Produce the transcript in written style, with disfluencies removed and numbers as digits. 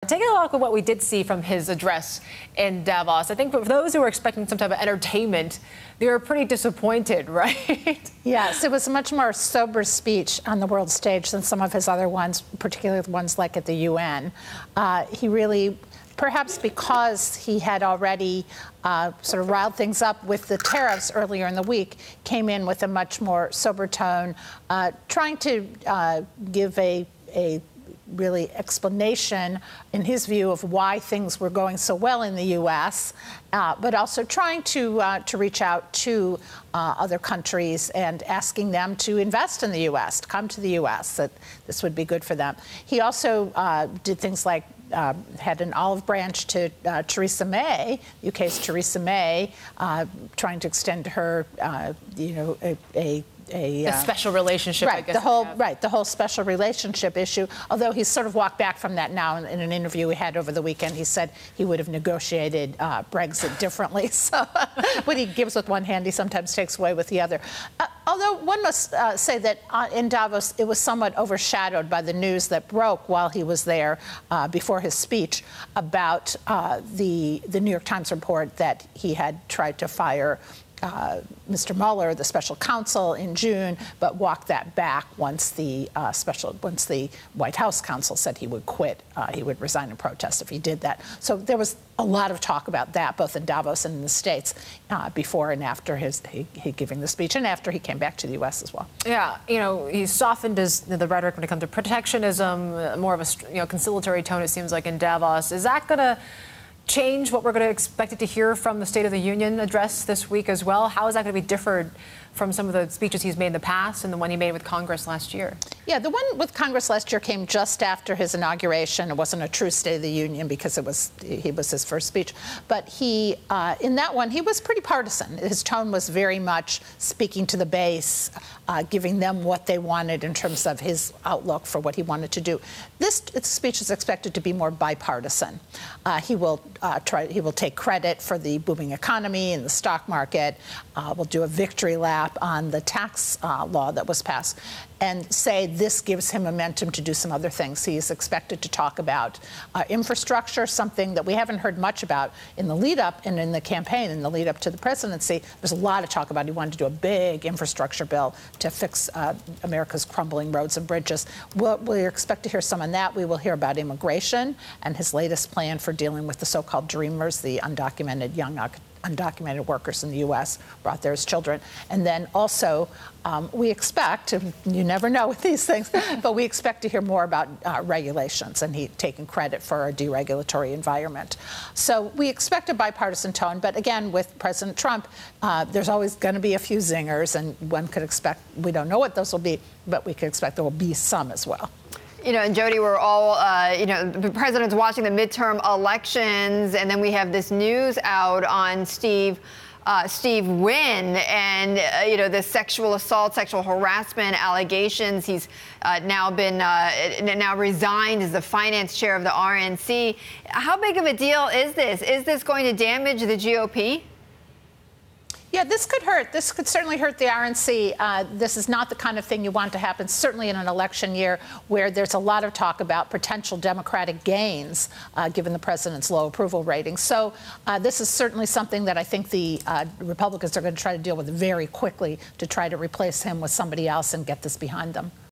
Taking a look at what we did see from his address in Davos, I think for those who were expecting some type of entertainment, they were pretty disappointed, right? Yes, it was a much more sober speech on the world stage than some of his other ones, particularly the ones like at the UN. He really, perhaps because he had already sort of riled things up with the tariffs earlier in the week, came in with a much more sober tone, trying to give a really explanation, in his view, of why things were going so well in the U.S., but also trying to reach out to other countries and asking them to invest in the U.S., to come to the U.S., that this would be good for them. He also did things like had an olive branch to Theresa May, UK's Theresa May, trying to extend her, a special relationship, right? I guess The whole special relationship issue. Although he's sort of walked back from that now. In an interview we had over the weekend, he said he would have negotiated Brexit differently. So what he gives with one hand, he sometimes takes away with the other. Although one must say that in Davos, it was somewhat overshadowed by the news that broke while he was there before his speech about the New York Times report that he had tried to fire Mr. Mueller, the special counsel, in June, but walked that back once the White House counsel said he would quit, he would resign in protest if he did that. So there was a lot of talk about that, both in Davos and in the States, before and after he giving the speech, and after he came back to the U.S. as well. Yeah, he softened the rhetoric when it comes to protectionism, more of a conciliatory tone, it seems like, in Davos. Is that going to change what we're going to expect to hear from the State of the Union address this week as well? How is that going to be different from some of the speeches he's made in the past and the one he made with Congress last year? Yeah, the one with Congress last year came just after his inauguration. It wasn't a true State of the Union because it was his first speech. But he, in that one, he was pretty partisan. His tone was very much speaking to the base, giving them what they wanted in terms of his outlook for what he wanted to do. This speech is expected to be more bipartisan. He will take credit for the booming economy and the stock market. Will do a victory lap on the tax law that was passed, and say this gives him momentum to do some other things. He is expected to talk about infrastructure, something that we haven't heard much about in the lead-up and in the campaign, in the lead-up to the presidency. There's a lot of talk about he wanted to do a big infrastructure bill to fix America's crumbling roads and bridges. We expect to hear some on that. We will hear about immigration and his latest plan for dealing with the so-called dreamers, the undocumented undocumented workers in the U.S. brought there as children. And then also, we expect, you never know with these things, but we expect to hear more about regulations, and he taking credit for a deregulatory environment. So we expect a bipartisan tone, but again, with President Trump, there's always going to be a few zingers, and one could expect, we don't know what those will be, but we could expect there will be some as well. And Jodi, we're all, the president's watching the midterm elections, and then we have this news out on Steve Wynn and, the sexual assault, sexual harassment allegations. He's now resigned as the finance chair of the RNC. How big of a deal is this? Is this going to damage the GOP? Yeah, this could hurt. This could certainly hurt the RNC. This is not the kind of thing you want to happen, certainly in an election year where there's a lot of talk about potential Democratic gains, given the president's low approval rating. So this is certainly something that I think the Republicans are going to try to deal with very quickly to try to replace him with somebody else and get this behind them.